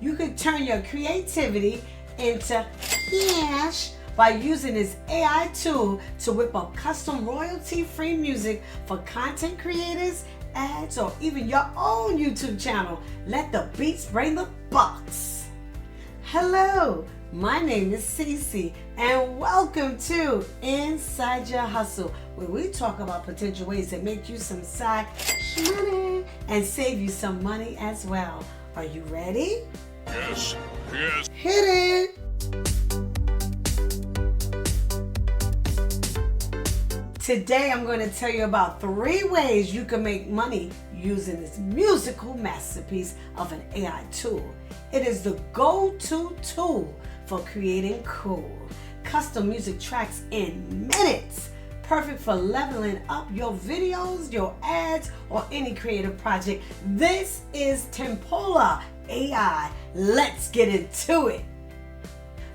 You can turn your creativity into cash by using this AI tool to whip up custom royalty-free music for content creators, ads, or even your own YouTube channel. Let the beats bring the bucks. Hello, my name is Cece, and welcome to Inside Your Hustle, where we talk about potential ways that make you some side money and save you some money as well. Are you ready? Yes. Hit it! Today I'm going to tell you about 3 ways you can make money using this musical masterpiece of an AI tool. It is the go-to tool for creating cool, custom music tracks in minutes. Perfect for leveling up your videos, your ads, or any creative project. This is Tempolor AI. Let's get into it.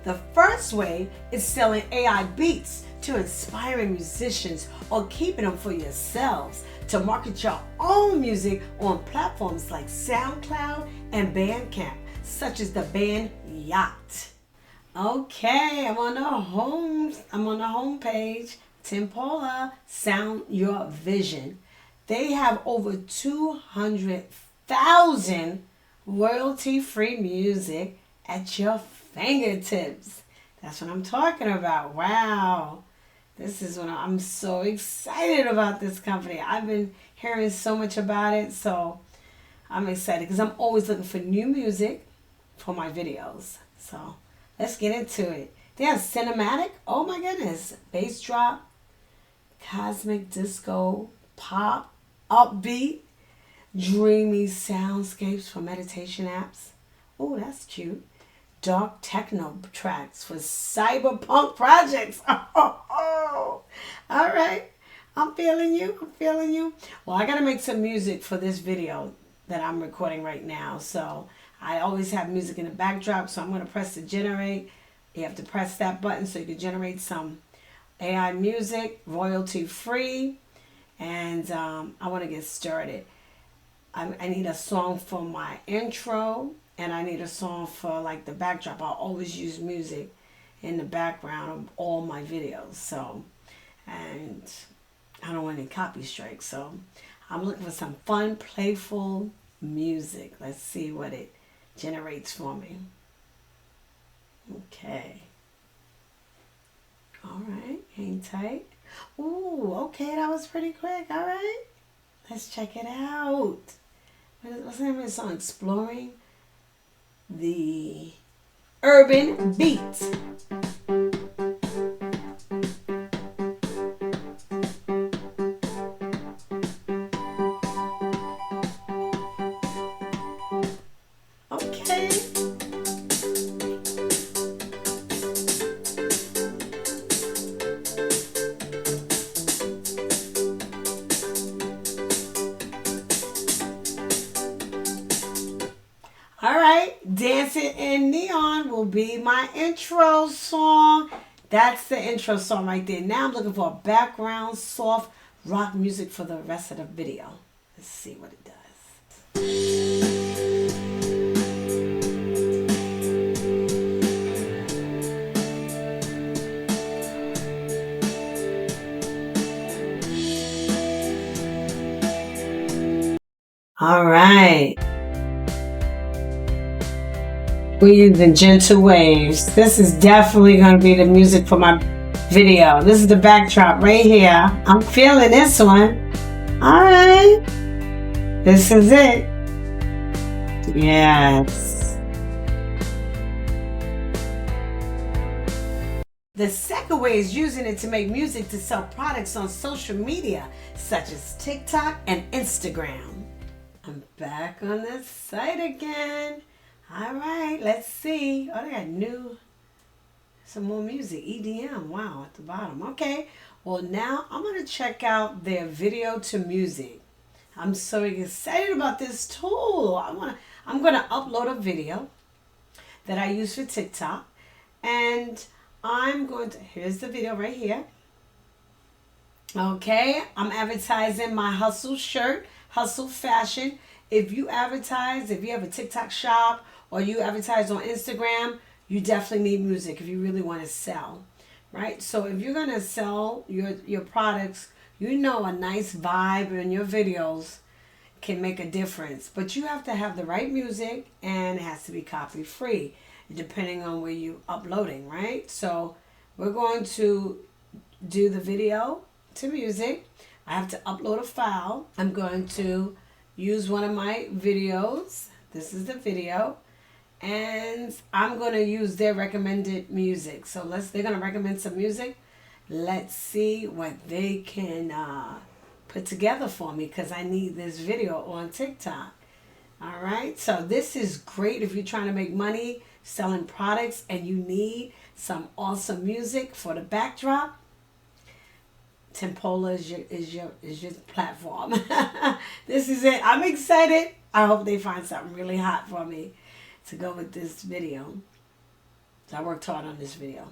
The first way is selling AI beats to inspiring musicians or keeping them for yourselves to market your own music on platforms like SoundCloud and Bandcamp, such as the band Yacht. Okay, I'm on the home page. Tempolor, Sound Your Vision. They have over 200,000 royalty-free music at your fingertips. That's what I'm talking about. Wow. This is what I'm so excited about this company. I've been hearing so much about it, so I'm excited because I'm always looking for new music for my videos. So let's get into it. They have cinematic, oh my goodness, bass drop, cosmic disco, pop, upbeat, dreamy soundscapes for meditation apps. Oh, that's cute. Dark techno tracks for cyberpunk projects. Oh, all right. I'm feeling you. Well, I got to make some music for this video that I'm recording right now. So I always have music in the backdrop. So I'm going to press the generate. You have to press that button so you can generate some AI music, royalty free. And I want to get started. I need a song for my intro, and I need a song for like the backdrop. I always use music in the background of all my videos. So, and I don't want any copy strikes. So I'm looking for some fun, playful music. Let's see what it generates for me. Okay. All right, hang tight. Ooh, okay, that was pretty quick. All right, let's check it out. What's the name of the song? Exploring the Urban Beat. Okay. All right, Dancing in Neon will be my intro song. That's the intro song right there. Now I'm looking for a background, soft rock music for the rest of the video. Let's see what it does. All right. We're using gentle waves. This is definitely going to be the music for my video. This is the backdrop right here. I'm feeling this one. All right. This is it. Yes. The second way is using it to make music to sell products on social media, such as TikTok and Instagram. I'm back on this site again. All right, let's see. Oh, they got some more music. EDM, wow, at the bottom. Okay, well now I'm going to check out their video to music. I'm so excited about this tool. I'm going to upload a video that I use for TikTok. And here's the video right here. Okay, I'm advertising my Hustle shirt, Hustle Fashion. If you have a TikTok shop or you advertise on Instagram, you definitely need music if you really want to sell, right? So if you're going to sell your products, you know a nice vibe in your videos can make a difference. But you have to have the right music, and it has to be copy free, depending on where you uploading, right? So we're going to do the video to music. I have to upload a file. I'm going to use one of my videos. This is the video. And I'm going to use their recommended music. So they're going to recommend some music. Let's see what they can put together for me, because I need this video on TikTok. All right. So this is great if you're trying to make money selling products and you need some awesome music for the backdrop. Tempolor is your platform. This is it. I'm excited. I hope they find something really hot for me to go with this video. So I worked hard on this video.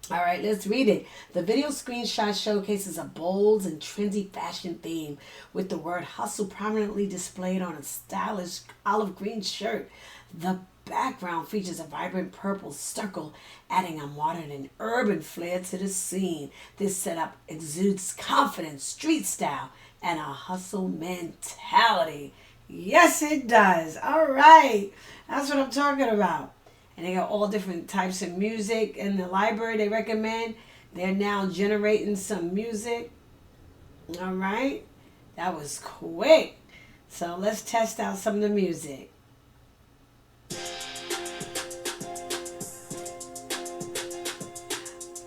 All right, let's read it. The video screenshot showcases a bold and trendy fashion theme with the word hustle prominently displayed on a stylish olive green shirt. The background features a vibrant purple circle, adding a modern and urban flair to the scene. This setup exudes confidence, street style, and a hustle mentality. Yes, it does. All right. That's what I'm talking about. And they got all different types of music in the library they recommend. They're now generating some music. All right. That was quick. So let's test out some of the music.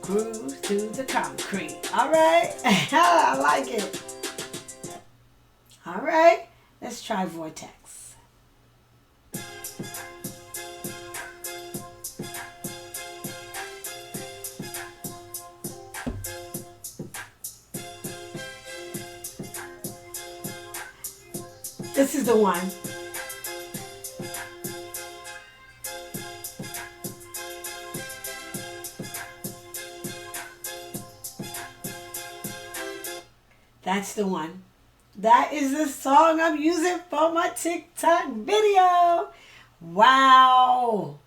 Groove through the concrete. All right. I like it. All right. Let's try Vortex. This is the one. That's the one. That is the song I'm using for my TikTok video. Wow.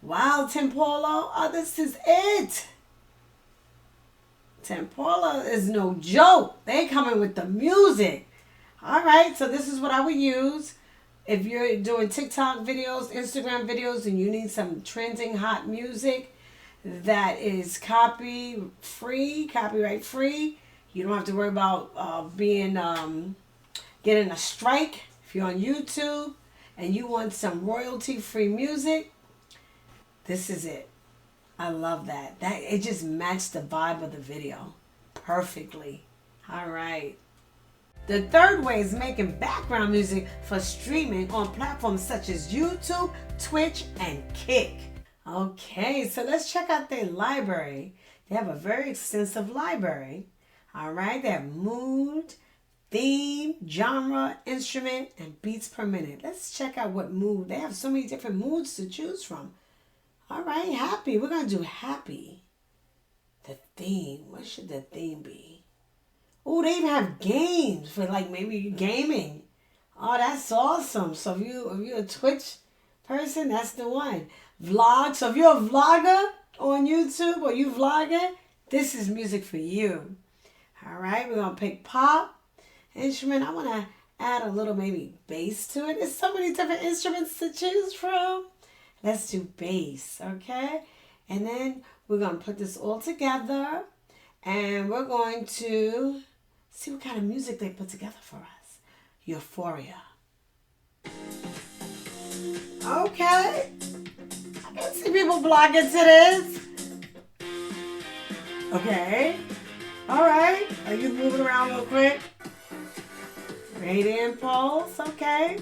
Wow, Tempolor. Oh, this is it. Tempolor is no joke. They coming with the music. All right, so this is what I would use. If you're doing TikTok videos, Instagram videos, and you need some trending hot music that is copyright free, you don't have to worry about getting a strike. If you're on YouTube and you want some royalty-free music, this is it. I love that. It just matched the vibe of the video perfectly. All right. The third way is making background music for streaming on platforms such as YouTube, Twitch, and Kick. Okay, so let's check out their library. They have a very extensive library. All right, they have mood, theme, genre, instrument, and beats per minute. Let's check out what mood. They have so many different moods to choose from. All right, happy. We're going to do happy. The theme. What should the theme be? Oh, they even have games for like maybe gaming. Oh, that's awesome. So if you're a Twitch person, that's the one. Vlog. So if you're a vlogger on YouTube or you vlogging, this is music for you. All right, we're going to pick pop instrument. I want to add a little maybe bass to it. There's so many different instruments to choose from. Let's do bass, okay? And then we're going to put this all together and we're going to see what kind of music they put together for us. Euphoria. Okay. I can see people vlogging to this. Okay. All right. Are you moving around real quick? Radiant pulse. Okay.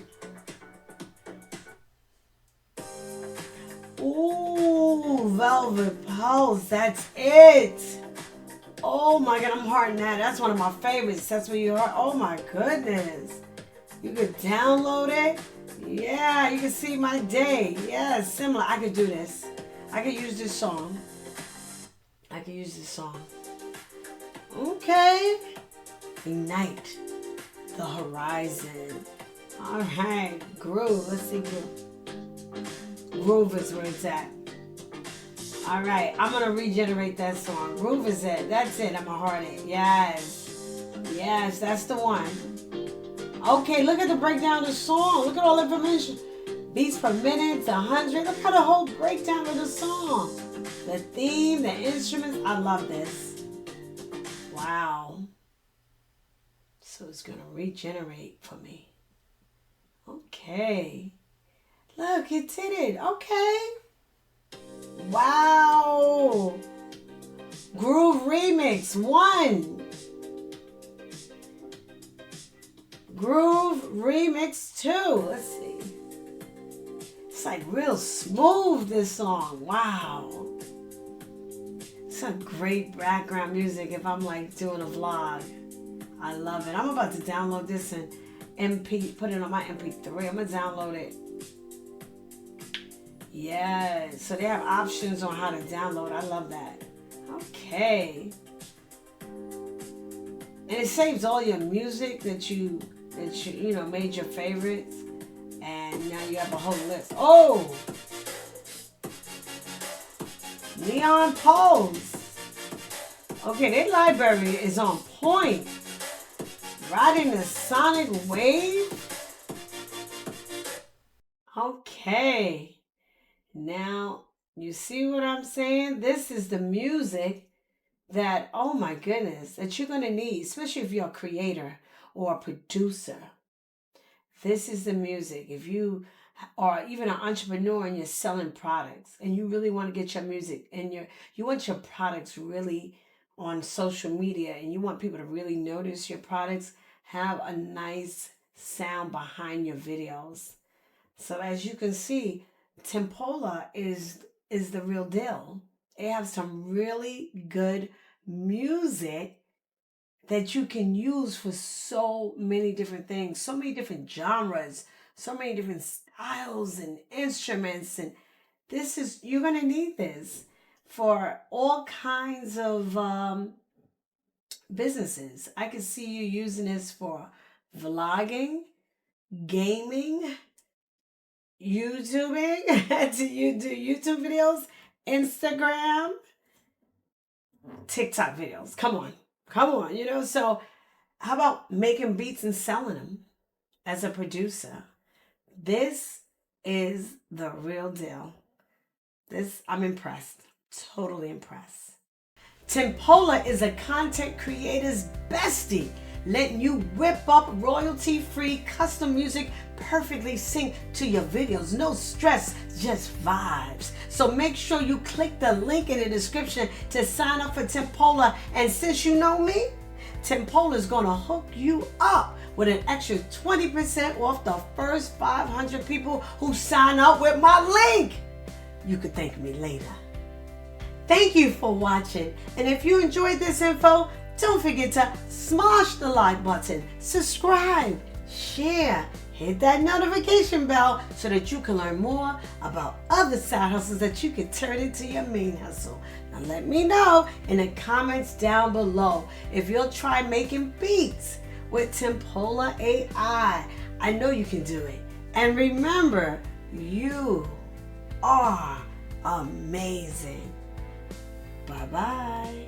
Ooh, velvet pulse. That's it. Oh my God, I'm hearting that. That's one of my favorites. That's what you heart. Oh my goodness. You could download it. Yeah, you can see my day. Yeah, similar. I could do this. I could use this song. Okay. Ignite the horizon. All right. Groove. Let's see groove. Groove is where it's at. All right, I'm gonna regenerate that song. Groove is it. That's it. I'm gonna heart it. Yes, yes, that's the one. Okay, look at the breakdown of the song. Look at all the information. Beats per minute, 100. Look at the whole breakdown of the song. The theme, the instruments. I love this. Wow. So it's gonna regenerate for me. Okay. Look, it did it. Okay. Wow. Groove Remix 1. Groove Remix 2. Let's see. It's like real smooth, this song. Wow. It's a great background music if I'm like doing a vlog. I love it. I'm about to download this and put it on my MP3. I'm going to download it. Yes. So they have options on how to download. I love that. Okay. And it saves all your music that you made your favorites. And now you have a whole list. Oh! Neon Pose. Okay, their library is on point. Riding the sonic wave. Okay. Now, you see what I'm saying? This is the music that, oh my goodness, that you're going to need, especially if you're a creator or a producer. This is the music. If you are even an entrepreneur and you're selling products and you really want to get your music and you want your products really on social media and you want people to really notice your products, have a nice sound behind your videos. So as you can see, Tempolor is the real deal. They have some really good music that you can use for so many different things, so many different genres, so many different styles and instruments. And you're going to need this for all kinds of businesses. I can see you using this for vlogging, gaming, YouTubing. Do you do YouTube videos, Instagram, TikTok videos? Come on. So how about making beats and selling them as a producer? This is the real deal. I'm impressed. Totally impressed. Tempolor is a content creator's bestie, letting you whip up royalty-free custom music, perfectly sync to your videos. No stress, just vibes. So make sure you click the link in the description to sign up for Tempolor. And since you know me, Tempolor is going to hook you up with an extra 20% off the first 500 people who sign up with my link. You could thank me later. Thank you for watching. And if you enjoyed this info, don't forget to smash the like button, subscribe, share, hit that notification bell so that you can learn more about other side hustles that you can turn into your main hustle. Now let me know in the comments down below if you'll try making beats with Tempolor AI. I know you can do it. And remember, you are amazing. Bye-bye.